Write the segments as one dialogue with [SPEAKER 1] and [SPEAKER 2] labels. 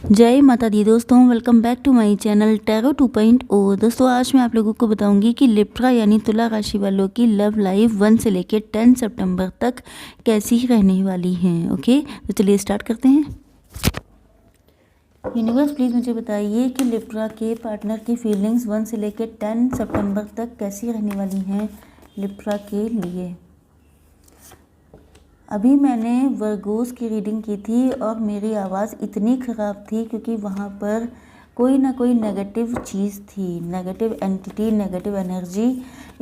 [SPEAKER 1] जय माता दी दोस्तों, welcome back to my channel tarot 2.0। दोस्तों आज मैं आप लोगों को बताऊंगी कि लिब्रा यानी तुला राशि वालों की लव लाइफ 1 से लेकर 10 सितंबर तक कैसी रहने वाली हैं। ओके, तो चलिए स्टार्ट करते हैं। यूनिवर्स प्लीज़ मुझे बताइए कि लिब्रा के पार्टनर की फीलिंग्स 1 से लेकर 10 सितंबर तक कैसी रहने वाली हैं लिब्रा के लिए। अभी मैंने वर्गोस की रीडिंग की थी और मेरी आवाज़ इतनी ख़राब थी क्योंकि वहाँ पर कोई ना कोई नेगेटिव चीज़ थी, नेगेटिव एंटिटी, नेगेटिव एनर्जी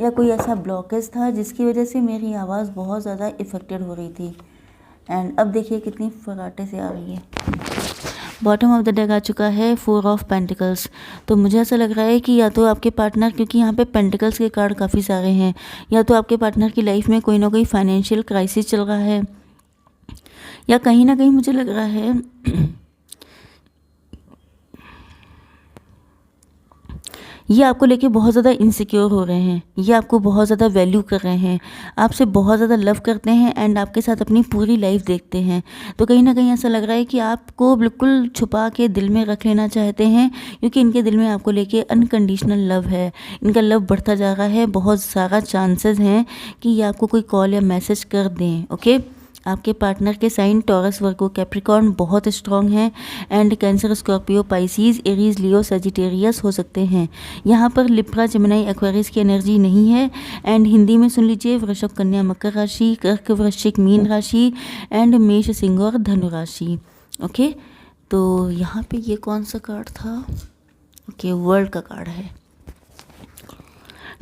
[SPEAKER 1] या कोई ऐसा ब्लॉकेज था जिसकी वजह से मेरी आवाज़ बहुत ज़्यादा इफ़ेक्टेड हो रही थी। एंड अब देखिए कितनी फराटे से आ रही है। बॉटम ऑफ द डेक आ चुका है 4 ऑफ पेंटिकल्स। तो मुझे ऐसा लग रहा है कि या तो आपके पार्टनर, क्योंकि यहाँ पे पेंटिकल्स के कार्ड काफ़ी सारे हैं, या तो आपके पार्टनर की लाइफ में कोई ना कोई फाइनेंशियल क्राइसिस चल रहा है, या कहीं ना कहीं मुझे लग रहा है ये आपको लेके बहुत ज़्यादा इनसिक्योर हो रहे हैं, ये आपको बहुत ज़्यादा वैल्यू कर रहे हैं, आपसे बहुत ज़्यादा लव करते हैं एंड आपके साथ अपनी पूरी लाइफ देखते हैं। तो कहीं ना कहीं ऐसा लग रहा है कि आपको बिल्कुल छुपा के दिल में रख लेना चाहते हैं, क्योंकि इनके दिल में आपको लेके अनकंडीशनल लव है। इनका लव बढ़ता जा रहा है, बहुत सारा चांसेस हैं कि ये आपको कोई कॉल या मैसेज कर दें। ओके, आपके पार्टनर के साइन टॉरस, वर्गो, कैप्रिकॉर्न बहुत स्ट्रॉन्ग हैं and cancer, Scorpio, Pisces, Aries, Leo, Sagittarius हो सकते हैं। यहाँ पर लिब्रा, जेमिनी, एक्वेरियस की एनर्जी नहीं है। एंड हिंदी में सुन लीजिए, वृषभ, कन्या, मकर राशि, कर्क, वृश्चिक, मीन राशि एंड मेष, सिंह और धनु राशि। ओके, तो यहाँ पे ये कौन सा कार्ड था? ओके, वर्ल्ड का कार्ड है।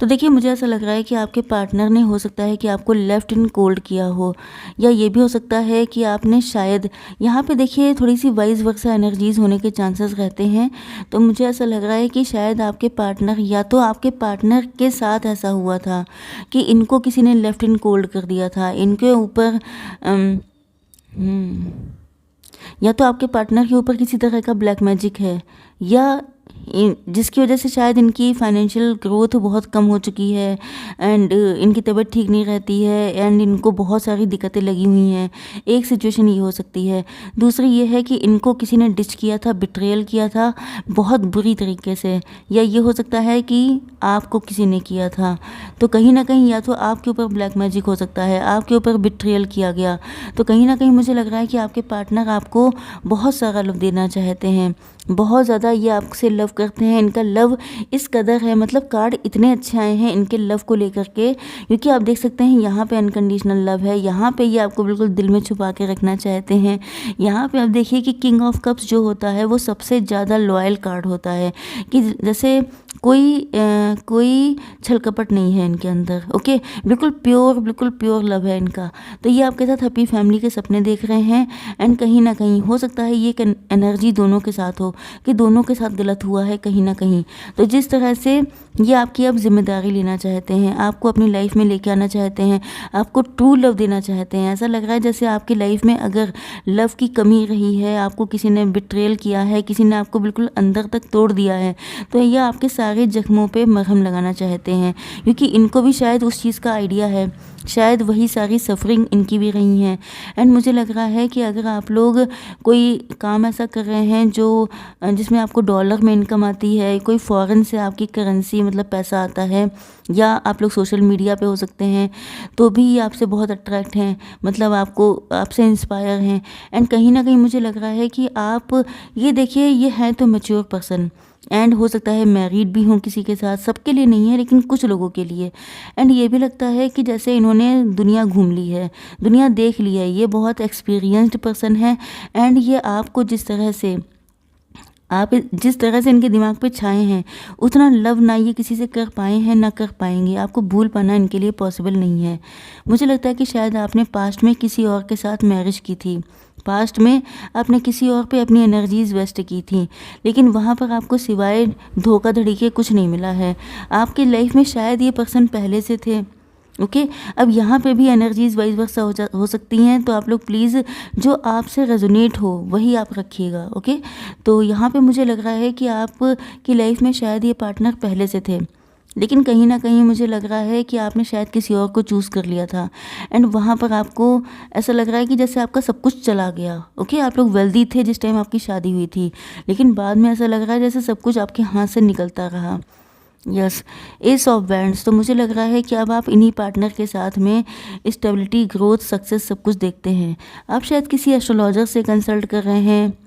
[SPEAKER 1] तो देखिए मुझे ऐसा लग रहा है कि आपके पार्टनर ने, हो सकता है कि आपको लेफ्ट इन कोल्ड किया हो, या ये भी हो सकता है कि आपने शायद, यहाँ पे देखिए थोड़ी सी वाइस वर्सा एनर्जीज होने के चांसेस रहते हैं। तो मुझे ऐसा लग रहा है कि शायद आपके पार्टनर, या तो आपके पार्टनर के साथ ऐसा हुआ था कि इनको किसी ने लेफ्ट इन कोल्ड कर दिया था, इनके ऊपर या तो आपके पार्टनर के ऊपर किसी तरह का ब्लैक मैजिक है, या जिसकी वजह से शायद इनकी फाइनेंशियल ग्रोथ बहुत कम हो चुकी है एंड इनकी तबीयत ठीक नहीं रहती है एंड इनको बहुत सारी दिक्कतें लगी हुई हैं। एक सिचुएशन ये हो सकती है। दूसरी ये है कि इनको किसी ने डिच किया था, बिट्रेयल किया था बहुत बुरी तरीके से, या ये हो सकता है कि आपको किसी ने किया था। तो कहीं ना कहीं या तो आपके ऊपर ब्लैक मैजिक हो सकता है, आपके ऊपर बिट्रेयल किया गया। तो कहीं ना कहीं मुझे लग रहा है कि आपके पार्टनर आपको बहुत सारा लव देना चाहते हैं, बहुत ज़्यादा ये आपसे लव करते हैं। इनका लव इस कदर है, मतलब कार्ड इतने अच्छे आए हैं इनके लव को लेकर के, क्योंकि आप देख सकते हैं यहाँ पे अनकंडीशनल लव है, यहाँ पे ये आपको बिल्कुल दिल में छुपा के रखना चाहते हैं। यहाँ पे आप देखिए कि किंग ऑफ कप्स जो होता है वो सबसे ज़्यादा लॉयल कार्ड होता है, कि जैसे कोई छल कपट नहीं है इनके अंदर। ओके, बिल्कुल प्योर लव है इनका। तो ये आपके साथ हैप्पी फैमिली के सपने देख रहे हैं एंड कहीं ना कहीं हो सकता है ये एनर्जी दोनों के साथ हो, कि दोनों के साथ गलत हुआ है कहीं ना कहीं। तो जिस तरह से ये आपकी अब जिम्मेदारी लेना चाहते हैं, आपको अपनी लाइफ में लेके आना चाहते हैं, आपको ट्रू लव देना चाहते हैं। ऐसा लग रहा है जैसे आपकी लाइफ में अगर लव की कमी रही है, आपको किसी ने बिट्रेल किया है, किसी ने आपको बिल्कुल अंदर तक तोड़ दिया है, तो ये आपके सारे जख्मों पे मरहम लगाना चाहते हैं, क्योंकि इनको भी शायद उस चीज़ का आइडिया है, शायद वही सारी सफरिंग इनकी भी रही हैं। एंड मुझे लग रहा है कि अगर आप लोग कोई काम ऐसा कर रहे हैं जो जिसमें आपको डॉलर में इनकम आती है, कोई फॉरेन से आपकी करेंसी मतलब पैसा आता है, या आप लोग सोशल मीडिया पे हो सकते हैं, तो भी ये आपसे बहुत अट्रैक्ट हैं, मतलब आपसे इंस्पायर हैं। एंड कहीं ना कहीं मुझे लग रहा है कि आप, ये देखिए ये है तो मैच्योर पर्सन, एंड हो सकता है मैरिड भी हों किसी के साथ, सबके लिए नहीं है लेकिन कुछ लोगों के लिए। एंड ये भी लगता है कि जैसे इन्होंने दुनिया घूम ली है, दुनिया देख ली है, ये बहुत एक्सपीरियंस्ड पर्सन है। एंड ये आपको जिस तरह से इनके दिमाग पे छाए हैं, उतना लव ना ये किसी से कर पाए हैं ना कर पाएंगे। आपको भूल पाना इनके लिए पॉसिबल नहीं है। मुझे लगता है कि शायद आपने पास्ट में किसी और के साथ मैरिज की थी, पास्ट में आपने किसी और पे अपनी एनर्जीज वेस्ट की थी, लेकिन वहाँ पर आपको सिवाय धोखाधड़ी के कुछ नहीं मिला है। आपकी लाइफ में शायद ये पर्सन पहले से थे। ओके, अब यहाँ पे भी एनर्जीज वाइज वर्सा हो सकती हैं, तो आप लोग प्लीज़ जो आपसे रेजोनेट हो वही आप रखिएगा। ओके, तो यहाँ पे मुझे लग रहा है कि आप की लाइफ में शायद ये पार्टनर पहले से थे, लेकिन कहीं ना कहीं मुझे लग रहा है कि आपने शायद किसी और को चूज़ कर लिया था, एंड वहाँ पर आपको ऐसा लग रहा है कि जैसे आपका सब कुछ चला गया। ओके, आप लोग वेल्दी थे जिस टाइम आपकी शादी हुई थी, लेकिन बाद में ऐसा लग रहा है जैसे सब कुछ आपके हाथ से निकलता रहा। Yes, S of bands. तो मुझे लग रहा है कि अब आप इन्हीं पार्टनर के साथ में स्टेबिलिटी, ग्रोथ, सक्सेस सब कुछ देखते हैं। आप शायद किसी एस्ट्रोलॉजर से कंसल्ट कर रहे हैं,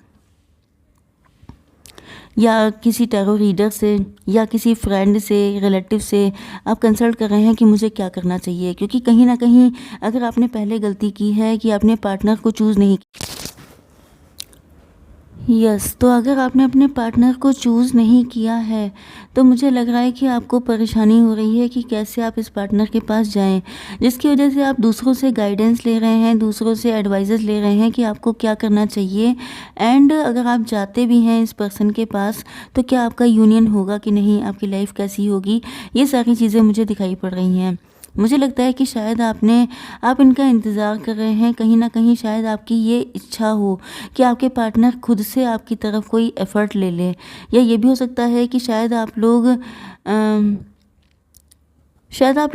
[SPEAKER 1] या किसी टैरो रीडर से, या किसी फ्रेंड से, रिलेटिव से आप कंसल्ट कर रहे हैं कि मुझे क्या करना चाहिए। क्योंकि कहीं ना कहीं अगर आपने पहले गलती की है कि आपने पार्टनर को चूज़ नहीं, यस, तो अगर आपने अपने पार्टनर को चूज़ नहीं किया है तो मुझे लग रहा है कि आपको परेशानी हो रही है कि कैसे आप इस पार्टनर के पास जाएं, जिसकी वजह से आप दूसरों से गाइडेंस ले रहे हैं, दूसरों से एडवाइजेस ले रहे हैं कि आपको क्या करना चाहिए। एंड अगर आप जाते भी हैं इस पर्सन के पास तो क्या आपका यूनियन होगा कि नहीं, आपकी लाइफ कैसी होगी, ये सारी चीज़ें मुझे दिखाई पड़ रही हैं। मुझे लगता है कि शायद आप इनका इंतज़ार कर रहे हैं। कहीं ना कहीं शायद आपकी ये इच्छा हो कि आपके पार्टनर खुद से आपकी तरफ कोई एफ़र्ट ले ले, या ये भी हो सकता है कि शायद आप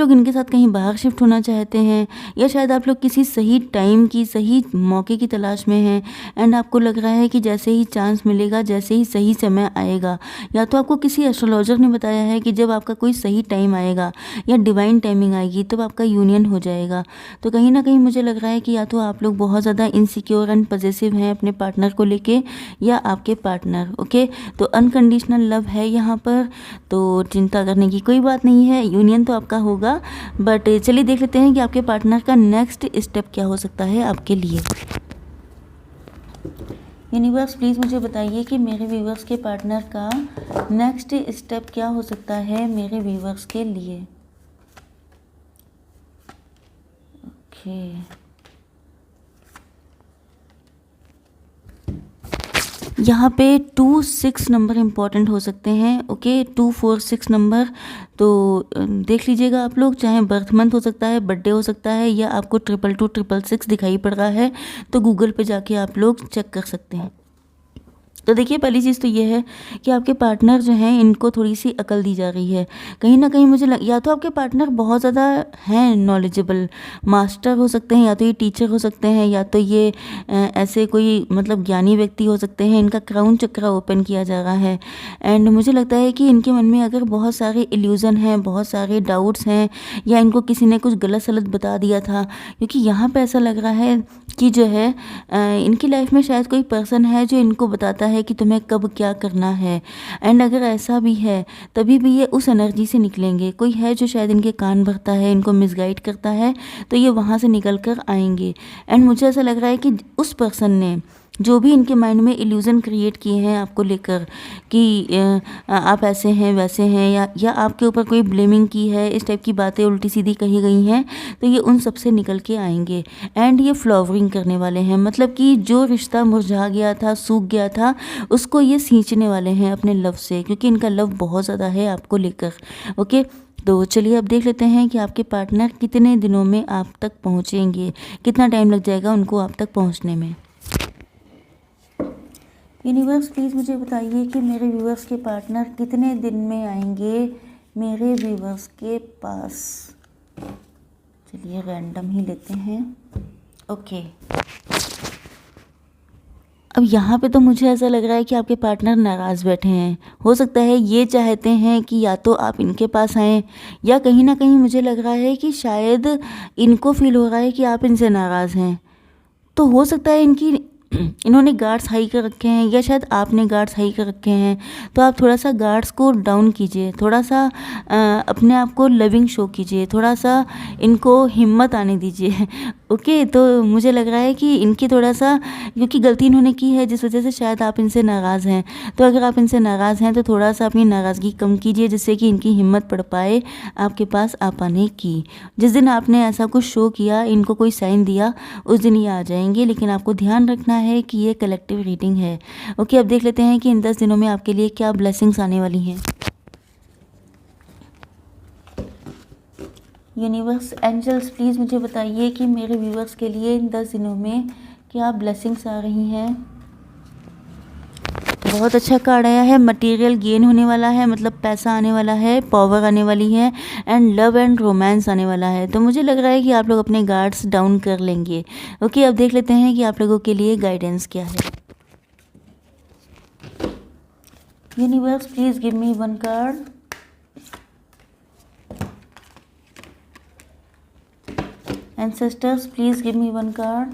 [SPEAKER 1] लोग इनके साथ कहीं बाहर शिफ्ट होना चाहते हैं, या शायद आप लोग किसी सही टाइम की, सही मौके की तलाश में हैं। एंड आपको लग रहा है कि जैसे ही चांस मिलेगा, जैसे ही सही समय आएगा, या तो आपको किसी एस्ट्रोलॉजर ने बताया है कि जब आपका कोई सही टाइम आएगा या डिवाइन टाइमिंग आएगी तब आपका यूनियन हो जाएगा। तो कहीं ना कहीं मुझे लग रहा है कि या तो आप लोग बहुत ज़्यादा इनसिक्योर एंड पॉजेसिव हैं अपने पार्टनर को लेके, या आपके पार्टनर। ओके, तो अनकंडीशनल लव है यहाँ पर, तो चिंता करने की कोई बात नहीं है, यूनियन तो आपका होगा। बट चलिए देख लेते हैं कि आपके पार्टनर का नेक्स्ट स्टेप क्या हो सकता है आपके लिए। यूनिवर्स प्लीज़ मुझे बताइए कि मेरे व्यूवर्स के पार्टनर का नेक्स्ट स्टेप क्या हो सकता है मेरे व्यूवर्स के लिए। ओके, यहाँ पे 2-6 नंबर इम्पॉर्टेंट हो सकते हैं। ओके, 2-4-6 नंबर, तो देख लीजिएगा आप लोग, चाहे बर्थ मंथ हो सकता है, बर्थडे हो सकता है, या आपको 222-666 दिखाई पड़ रहा है तो गूगल पे जाके आप लोग चेक कर सकते हैं। तो देखिए, पहली चीज़ तो ये है कि आपके पार्टनर जो हैं इनको थोड़ी सी अकल दी जा रही है। कहीं ना कहीं या तो आपके पार्टनर बहुत ज़्यादा हैं नॉलेजेबल, मास्टर हो सकते हैं, या तो ये टीचर हो सकते हैं, या तो ये ऐसे कोई मतलब ज्ञानी व्यक्ति हो सकते हैं। इनका क्राउन चक्र ओपन किया जा रहा है, एंड मुझे लगता है कि इनके मन में अगर बहुत सारे इल्यूज़न हैं, बहुत सारे डाउट्स हैं, या इनको किसी ने कुछ गलत सलत बता दिया था, क्योंकि यहाँ पे ऐसा लग रहा है कि जो है इनकी लाइफ में शायद कोई पर्सन है जो इनको बताता है कि तुम्हें कब क्या करना है। एंड अगर ऐसा भी है तभी भी ये उस एनर्जी से निकलेंगे। कोई है जो शायद इनके कान भरता है, इनको मिसगाइड करता है, तो ये वहाँ से निकल कर आएंगे। एंड मुझे ऐसा लग रहा है कि उस पर्सन ने जो भी इनके माइंड में इल्यूज़न क्रिएट किए हैं आपको लेकर कि आप ऐसे हैं वैसे हैं, या आपके ऊपर कोई ब्लेमिंग की है, इस टाइप की बातें उल्टी सीधी कही गई हैं, तो ये उन सब से निकल के आएंगे। एंड ये फ्लावरिंग करने वाले हैं, मतलब कि जो रिश्ता मुरझा गया था, सूख गया था, उसको ये सींचने वाले हैं अपने लव से, क्योंकि इनका लव बहुत ज़्यादा है आपको लेकर। ओके, तो चलिए अब देख लेते हैं कि आपके पार्टनर कितने दिनों में आप तक पहुँचेंगे, कितना टाइम लग जाएगा उनको आप तक पहुँचने में। यूनिवर्स प्लीज़ मुझे बताइए कि मेरे व्यूवर्स के पार्टनर कितने दिन में आएंगे मेरे व्यूवर्स के पास। चलिए रैंडम ही लेते हैं। ओके, अब यहाँ पे तो मुझे ऐसा लग रहा है कि आपके पार्टनर नाराज़ बैठे हैं। हो सकता है ये चाहते हैं कि या तो आप इनके पास आएँ, या कहीं ना कहीं मुझे लग रहा है कि शायद इनको फील हो रहा है कि आप इनसे नाराज़ हैं। तो हो सकता है इन्होंने गार्ड्स हाई कर रखे हैं, या शायद आपने गार्ड्स हाई कर रखे हैं। तो आप थोड़ा सा गार्ड्स को डाउन कीजिए, थोड़ा सा अपने आप को लविंग शो कीजिए, थोड़ा सा इनको हिम्मत आने दीजिए। ओके, तो मुझे लग रहा है कि इनकी थोड़ा सा, क्योंकि गलती इन्होंने की है जिस वजह से शायद आप इनसे नाराज़ हैं। तो अगर आप इनसे नाराज़ हैं तो थोड़ा सा अपनी नाराज़गी कम कीजिए, जिससे कि इनकी हिम्मत पड़ पाए आपके पास आ पाने की। जिस दिन आपने ऐसा कुछ शो किया, इनको कोई साइन दिया, उस दिन ये आ जाएंगे। लेकिन आपको ध्यान रखना है कि ये कलेक्टिव रीडिंग है। ओके, अब देख लेते हैं कि इन 10 दिनों में आपके लिए क्या ब्लेसिंग्स आने वाली हैं। यूनिवर्स एंजल्स प्लीज़ मुझे बताइए कि मेरे व्यूवर्स के लिए इन 10 दिनों में क्या ब्लेसिंग्स आ रही हैं। तो बहुत अच्छा कार्ड आया है, मटेरियल गेन होने वाला है, मतलब पैसा आने वाला है, पावर आने वाली है एंड लव एंड रोमांस आने वाला है। तो मुझे लग रहा है कि आप लोग अपने गार्ड्स डाउन कर लेंगे। ओके, अब देख लेते हैं कि आप लोगों के लिए गाइडेंस क्या है। Universe please give me one card. Ancestors, please give me one card.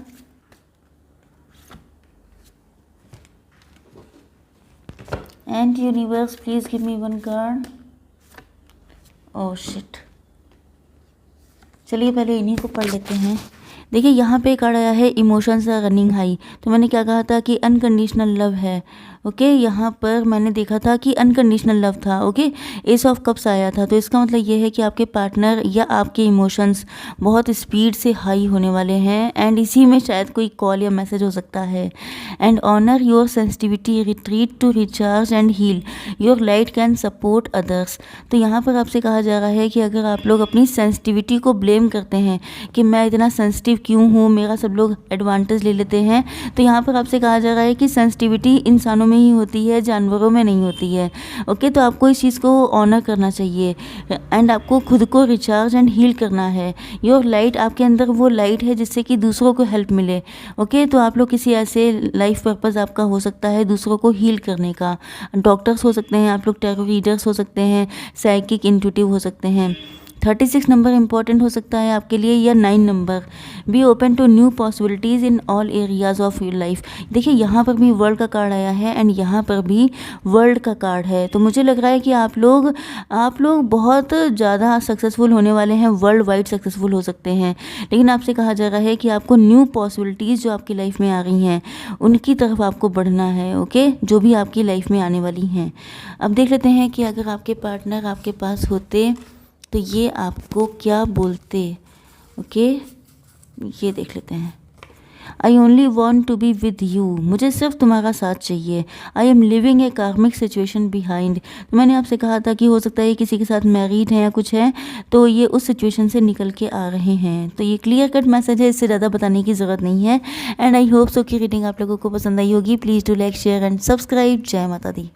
[SPEAKER 1] And universe, please give me one card. Oh shit. चलिए पहले इन्हीं को पढ़ लेते हैं। देखिए यहाँ पे कार्ड आया है इमोशंस आर रनिंग हाई। तो मैंने क्या कहा था कि अनकंडीशनल लव है। ओके, यहाँ पर मैंने देखा था कि अनकंडीशनल लव था। ओके, एस ऑफ कप्स आया था, तो इसका मतलब ये है कि आपके पार्टनर या आपके इमोशंस बहुत स्पीड से हाई होने वाले हैं एंड इसी में शायद कोई कॉल या मैसेज हो सकता है। And honour your sensitivity, retreat to recharge and heal, your light can support others. तो यहाँ पर आपसे कहा जा रहा है कि अगर आप लोग अपनी सेंसिटिविटी को ब्लेम करते हैं कि मैं इतना सेंसिटिव क्यों हूँ, मेरा सब लोग एडवांटेज ले लेते हैं, तो यहाँ पर आपसे कहा जा रहा है कि सेंसिटिविटी इंसानों में ही होती है, जानवरों में नहीं होती है। ओके, तो आपको इस चीज़ को ऑनर करना चाहिए एंड आपको खुद को रिचार्ज एंड हील करना है। योर लाइट, आपके अंदर वो लाइट है जिससे कि दूसरों को हेल्प मिले। ओके, तो आप लोग किसी ऐसे लाइफ पर्पस आपका हो सकता है दूसरों को हील करने का। डॉक्टर्स हो सकते हैं, आप लोग टैरो रीडर्स हो सकते हैं, साइकिक, इंट्यूटिव हो सकते हैं। 36 नंबर इंपॉर्टेंट हो सकता है आपके लिए, या 9 number. Be open to new possibilities in all areas of your life. देखिए यहाँ पर भी वर्ल्ड का कार्ड आया है एंड यहाँ पर भी वर्ल्ड का कार्ड है। तो मुझे लग रहा है कि आप लोग बहुत ज़्यादा सक्सेसफुल होने वाले हैं, वर्ल्ड वाइड सक्सेसफुल हो सकते हैं। लेकिन आपसे कहा जा रहा है कि आपको न्यू पॉसिबिलिटीज़ जो आपकी लाइफ में आ रही हैं उनकी तरफ आपको बढ़ना है। ओके, जो भी आपकी लाइफ में आने वाली हैं। अब देख लेते हैं कि अगर आपके पार्टनर आपके पास होते तो ये आपको क्या बोलते। ओके, ये देख लेते हैं। I only want to be with you, मुझे सिर्फ तुम्हारा साथ चाहिए। आई एम लिविंग ए कार्मिक सिचुएशन बिहाइंड। तो मैंने आपसे कहा था कि हो सकता है किसी के साथ मैरिड है या कुछ है, तो ये उस सिचुएशन से निकल के आ रहे हैं। तो ये क्लियर कट मैसेज है, इससे ज़्यादा बताने की ज़रूरत नहीं है। एंड आई होप सो कि रीडिंग आप लोगों को पसंद आई होगी। Please do like, share and subscribe. जय माता दी।